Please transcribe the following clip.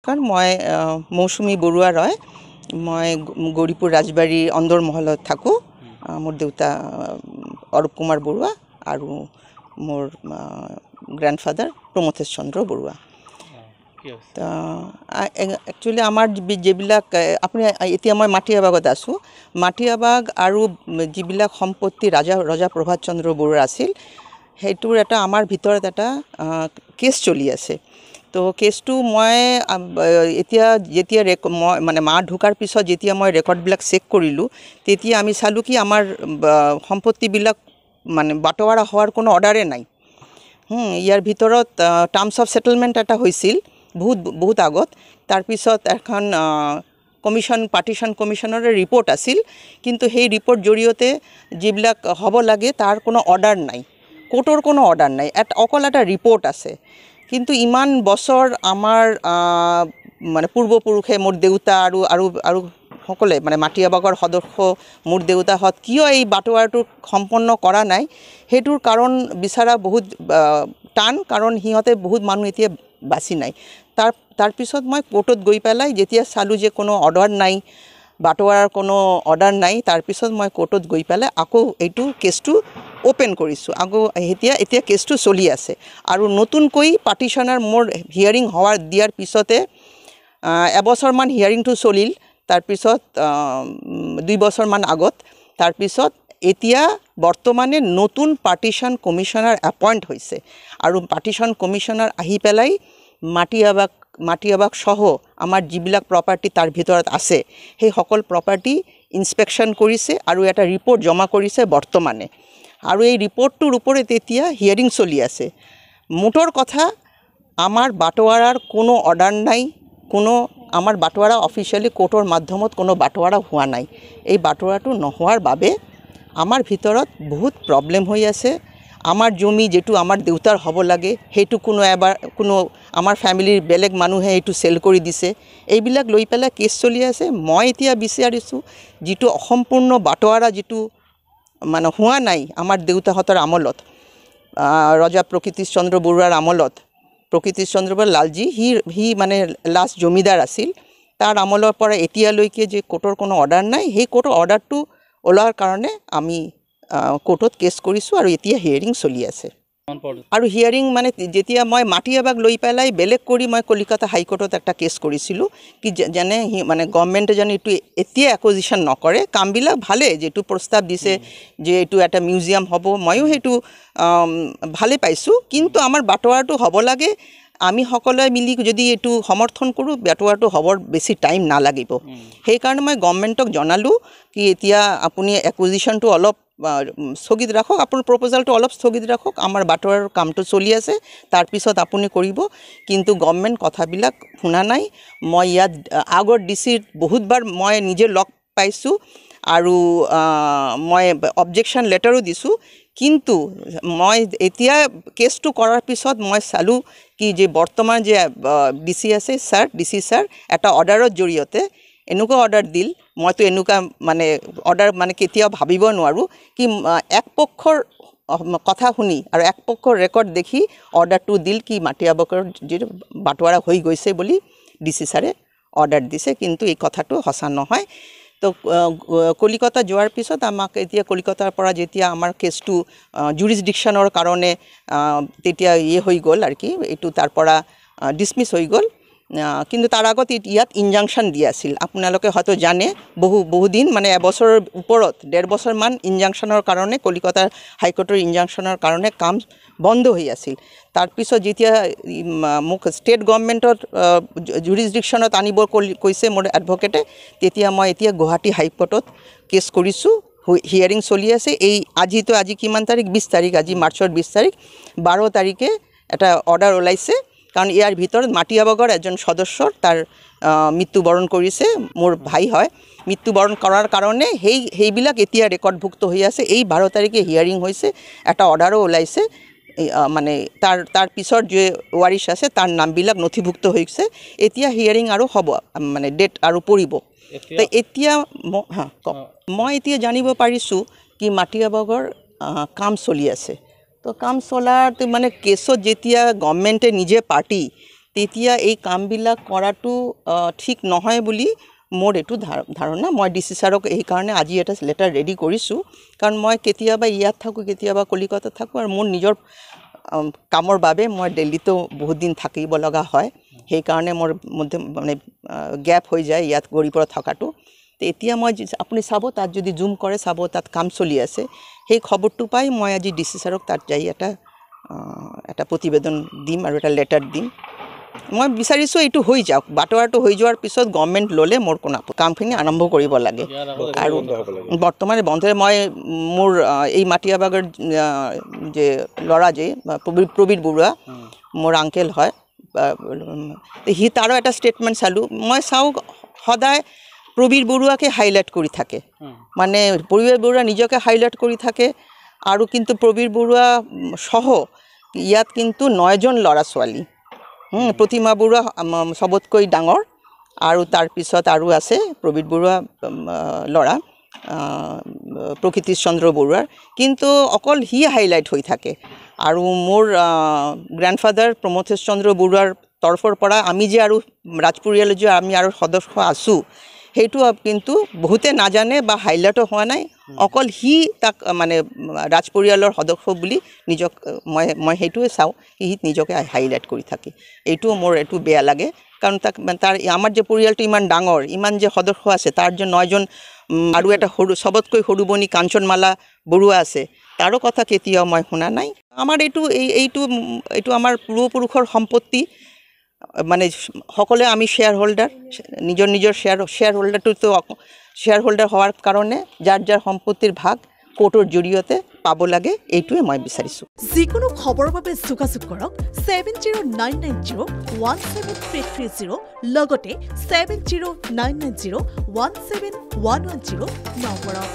নমস্কাৰ, মই মৌচুমী বৰুৱা ৰয়। মই গৌৰীপুৰ ৰাজবাৰী অন্দৰ মহলত থাকোঁ। মোৰ দেউতা অৰূপ কুমাৰ বৰুৱা আৰু মোৰ গ্ৰেণ্ডফাদাৰ প্ৰমথেশ চন্দ্ৰ বৰুৱা। একচুৱেলি আমাৰ যিবিলাক আপুনি এতিয়া মই মাটিয়াবাগত আছোঁ, মাটিয়াবাগ আৰু যিবিলাক সম্পত্তি ৰজা প্ৰভাত চন্দ্ৰ বৰুৱাৰ আছিল, সেইটোৰ এটা আমাৰ ভিতৰত এটা কেছ চলি আছে। তো কেছটো মই এতিয়া যেতিয়া মানে মা ঢুকাৰ পিছত যেতিয়া মই ৰেকৰ্ডবিলাক চেক কৰিলোঁ, তেতিয়া আমি চালোঁ কি আমাৰ সম্পত্তিবিলাক মানে বাটোৱাৰা হোৱাৰ কোনো অৰ্ডাৰে নাই। ইয়াৰ ভিতৰত টাৰ্মছ অফ ছেটেলমেণ্ট এটা হৈছিল বহুত আগত। তাৰপিছত এখন পাৰ্টিশ্যন কমিশ্যনৰে ৰিপৰ্ট আছিল, কিন্তু সেই ৰিপৰ্ট জৰিয়তে যিবিলাক হ'ব লাগে তাৰ কোনো অৰ্ডাৰ নাই, কোৰ্টৰ কোনো অৰ্ডাৰ নাই, অকল এটা ৰিপৰ্ট আছে। কিন্তু ইমান বছৰ আমাৰ মানে পূৰ্বপুৰুষে মোৰ দেউতা আৰু সকলে মানে মাটিয়াবাগৰ সদস্য মোৰ দেউতাহঁত কিয় এই বাটোৱাৰটো সম্পন্ন কৰা নাই, সেইটোৰ কাৰণ বিচৰা বহুত টান, কাৰণ সিহঁতে বহুত মানুহ এতিয়া বাচি নাই। তাৰপিছত মই কোৰ্টত গৈ পেলাই যেতিয়া চালোঁ যে কোনো অৰ্ডাৰ নাই, বাটোৱাৰাৰ কোনো অৰ্ডাৰ নাই, তাৰপিছত মই কোৰ্টত গৈ পেলাই আকৌ এইটো কেছটো অ'পেন কৰিছোঁ। আকৌ এতিয়া কেছটো চলি আছে আৰু নতুনকৈ পাৰ্টিশ্যনাৰ মোৰ হিয়াৰিং দিয়াৰ পিছতে এবছৰমান হিয়াৰিংটো চলিল। তাৰপিছত 2 বছৰমান আগত, তাৰপিছত এতিয়া বৰ্তমানে নতুন পাৰ্টিশ্যন কমিশ্যনাৰ এপইণ্ট হৈছে আৰু পাৰ্টিশ্যন কমিশ্যনাৰ আহি পেলাই মাটিয়াবাগ সহ আমাৰ যিবিলাক প্ৰপাৰ্টি তাৰ ভিতৰত আছে, সেই সকল প্ৰপাৰ্টি ইনস্পেকশ্যন কৰিছে আৰু এটা ৰিপৰ্ট জমা কৰিছে বৰ্তমানে। আৰু এই ৰিপৰ্টটোৰ ওপৰত এতিয়া হিয়াৰিং চলি আছে। মুঠৰ কথা, আমাৰ বাটোৱাৰাৰ কোনো অৰ্ডাৰ নাই, আমাৰ বাটোৱাৰা অফিচিয়েলি কোৰ্টৰ মাধ্যমত কোনো বাটোৱাৰা হোৱা নাই। এই বাটোৱাৰাটো নোহোৱাৰ বাবে আমাৰ ভিতৰত বহুত প্ৰব্লেম হৈ আছে। আমাৰ জমি যিটো আমাৰ দেউতাৰ হ'ব লাগে, সেইটো কোনো আমাৰ ফেমিলিৰ বেলেগ মানুহে এইটো চেল কৰি দিছে। এইবিলাক লৈ পেলাই কেছ চলি আছে। মই এতিয়া বিচাৰিছোঁ যিটো অসম্পূৰ্ণ বাটোৱাৰা যিটো মানে হোৱা নাই আমাৰ দেউতাহঁতৰ আমলত, ৰজা প্ৰকৃতিশ চন্দ্ৰ বৰুৱাৰ আমলত, প্ৰকৃতিশ চন্দ্ৰ বৰুৱা লালজী সি মানে লাষ্ট জমিদাৰ আছিল, তাৰ আমলৰ পৰা এতিয়ালৈকে যে কোৰ্টৰ কোনো অৰ্ডাৰ নাই, সেই কোৰ্টৰ অৰ্ডাৰটো ওলোৱাৰ কাৰণে আমি কোৰ্টত কেছ কৰিছোঁ আৰু এতিয়া হিয়াৰিং চলি আছে। আৰু হিয়াৰিং মানে যেতিয়া মই মাটিয়াবাগ লৈ পেলাই বেলেগ কৰি মই কলিকতা হাইকোৰ্টত একটা কেছ কৰিছিলোঁ কি যেনে মানে গভৰ্ণমেণ্টে যেন এইটো এতিয়া একোজিশ্যন নকৰে। কামবিলাক ভালেই, যিটো প্ৰস্তাৱ দিছে যে এইটো এটা মিউজিয়াম হ'ব, ময়ো সেইটো ভালে পাইছোঁ, কিন্তু আমাৰ বাটোৱাৰটো হ'ব লাগে। আমি সকলোৱে মিলি যদি এইটো সমৰ্থন কৰোঁ, বাটোৱাৰটো হ'বৰ বেছি টাইম নালাগিব। সেইকাৰণে মই গভৰ্ণমেণ্টক জনালোঁ কি এতিয়া আপুনি একোজিশ্যনটো অলপ স্থগিত ৰাখক, আপোনাৰ প্ৰপ'জালটো অলপ স্থগিত ৰাখক, আমাৰ বাটোৱাৰৰ কামটো চলি আছে, তাৰপিছত আপুনি কৰিব। কিন্তু গভৰ্ণমেণ্ট কথাবিলাক শুনা নাই। মই ইয়াত আগৰ ডিচিত বহুতবাৰ মই নিজে লগ পাইছোঁ আৰু মই অবজেকশ্যন লেটাৰো দিছোঁ, কিন্তু মই এতিয়া কেছটো কৰাৰ পিছত মই চালোঁ কি যে বৰ্তমান যে ডিচি আছে ডিচি ছাৰ এটা অৰ্ডাৰৰ জৰিয়তে এনেকুৱা অৰ্ডাৰ দিল, মইতো এনেকুৱা মানে অৰ্ডাৰ মানে কেতিয়াও ভাবিব নোৱাৰোঁ কি এক পক্ষৰ কথা শুনি আৰু এক পক্ষৰ ৰেকৰ্ড দেখি অৰ্ডাৰটো দিল কি মাটিয়াবাগৰ যিটো বাটোৱাৰা হৈ গৈছে বুলি ডিচি ছাৰে অৰ্ডাৰ দিছে, কিন্তু এই কথাটো সঁচা নহয়। তো কলিকতা যোৱাৰ পিছত আমাক এতিয়া কলিকতাৰ পৰা যেতিয়া আমাৰ কেছটো জুৰিছডিকশ্যনৰ কাৰণে তেতিয়া হৈ গ'ল আৰু কি এইটো তাৰ পৰা ডিছমিছ হৈ গ'ল। কিন্তু তাৰ আগত ইয়াত ইনজাংশ্যন দিয়া আছিল। আপোনালোকে হয়তো জানে বহুদিন মানে এবছৰৰ ওপৰত 1.5 বছৰমান ইনজাংশ্যনৰ কাৰণে কলিকতাৰ হাইকোৰ্টৰ ইনজাংশ্যনৰ কাৰণে কাম বন্ধ হৈ আছিল। তাৰপিছত যেতিয়া মোক ষ্টেট গভৰ্ণমেণ্টৰ জুৰিছডিকশ্যনত আনিব কৈছে মোৰ এডভকেটে, তেতিয়া মই এতিয়া গুৱাহাটী হাইকোৰ্টত কেছ কৰিছোঁ। হিয়াৰিং চলি আছে। আজি কিমান তাৰিখ? 20 তাৰিখ। আজি মাৰ্চৰ 20 তাৰিখ। 12 তাৰিখে এটা অৰ্ডাৰ ওলাইছে, কাৰণ ইয়াৰ ভিতৰত মাটিয়াবাগৰ এজন সদস্যৰ তাৰ মৃত্যুবৰণ কৰিছে, মোৰ ভাই হয়। মৃত্যুবৰণ কৰাৰ কাৰণে সেইবিলাক এতিয়া ৰেকৰ্ডভুক্ত হৈ আছে। এই 12 তাৰিখে হিয়াৰিং হৈছে, এটা অৰ্ডাৰো ওলাইছে, মানে তাৰ পিছৰ যে ৱাৰিছ আছে তাৰ নামবিলাক নথিভুক্ত হৈছে। এতিয়া হিয়াৰিং আৰু হ'ব, মানে ডেট আৰু পৰিব। তো এতিয়া মই এতিয়া জানিব পাৰিছোঁ কি মাটিয়াবাগৰ কাম চলি আছে। তো কাম চলাৰ মানে কেছত যেতিয়া গভৰ্ণমেণ্টে নিজে পাৰ্টি, তেতিয়া এই কামবিলাক কৰাটো ঠিক নহয় বুলি মোৰ এইটো ধাৰণা। মই ডি চি ছাৰক এইকাৰণে আজি এটা লেটাৰ ৰেডি কৰিছোঁ, কাৰণ মই কেতিয়াবা ইয়াত থাকোঁ, কেতিয়াবা কলিকতাত থাকোঁ, আৰু মোৰ নিজৰ কামৰ বাবে মই দিল্লীতো বহুত দিন থাকিব লগা হয়। সেইকাৰণে মোৰ মধ্যে মানে গেপ হৈ যায় ইয়াত গৌৰীপুৰত থকাটো। তো এতিয়া মই আপুনি চাব, তাত যদি জুম কৰে চাব, তাত কাম চলি আছে। সেই খবৰটো পাই মই আজি ডি চি ছাৰক তাত যাই এটা প্ৰতিবেদন দিম আৰু এটা লেটাৰ দিম। মই বিচাৰিছোঁ এইটো হৈ যাওক, বাটোৱাৰটো হৈ যোৱাৰ পিছত গভৰ্ণমেণ্ট ল'লে মোৰ কোনো কামখিনি আৰম্ভ কৰিব লাগে। আৰু বৰ্তমানে বন্ধ, মই মোৰ এই মাটিয়াবাগৰ যে ল'ৰা যে প্ৰবীৰ বৰুৱা মোৰ আংকেল হয়, তাৰো এটা ষ্টেটমেণ্ট চালোঁ। মই চাওঁ সদায় প্ৰবীৰ বৰুৱাকে হাইলাইট কৰি থাকে, মানে প্ৰবীৰ বৰুৱা নিজকে হাইলাইট কৰি থাকে। আৰু কিন্তু প্ৰবীৰ বৰুৱা সহ ইয়াত কিন্তু 9জন ল'ৰা ছোৱালী, প্ৰতিমা বৰুৱা চবতকৈ ডাঙৰ, আৰু তাৰপিছত আৰু আছে প্ৰবীৰ বৰুৱা ল'ৰা প্ৰকৃতিশ চন্দ্ৰ বৰুৱাৰ, কিন্তু অকল সি হাইলাইট হৈ থাকে। আৰু মোৰ গ্ৰেণ্ডফাদাৰ প্ৰমথেশ চন্দ্ৰ বৰুৱাৰ তৰফৰ পৰা আমি যে আৰু ৰাজপৰিয়ালৰ যে আমি আৰু সদস্য আছোঁ, সেইটো কিন্তু বহুতে নাজানে বা হাইলাইটো হোৱা নাই। অকল সি তাক মানে ৰাজপৰিয়ালৰ সদস্য বুলি নিজক মই সেইটোৱে চাওঁ, সি নিজকে হাইলাইট কৰি থাকে। এইটোও মোৰ এইটো বেয়া লাগে, কাৰণ তাৰ আমাৰ যে পৰিয়ালটো ইমান ডাঙৰ, ইমান যে সদস্য আছে, তাৰ যে 9জন, আৰু এটা চবতকৈ সৰু বনি কাঞ্চনমালা বৰুৱা আছে, তাৰো কথা কেতিয়াও মই শুনা নাই। আমাৰ এইটো আমাৰ পূৰ্বপুৰুষৰ সম্পত্তি, মানে সকলোৱে আমি শ্বেয়াৰ হোল্ডাৰ, নিজৰ শ্বেয়াৰ হোল্ডাৰটোতো শ্বেয়াৰ হোল্ডাৰ হোৱাৰ কাৰণে যাৰ সম্পত্তিৰ ভাগ কোৰ্টৰ জৰিয়তে পাব লাগে, এইটোৱে মই বিচাৰিছোঁ। যিকোনো খবৰৰ বাবে যোগাযোগ কৰক 7099017330, লগতে 7099017110 নম্বৰত।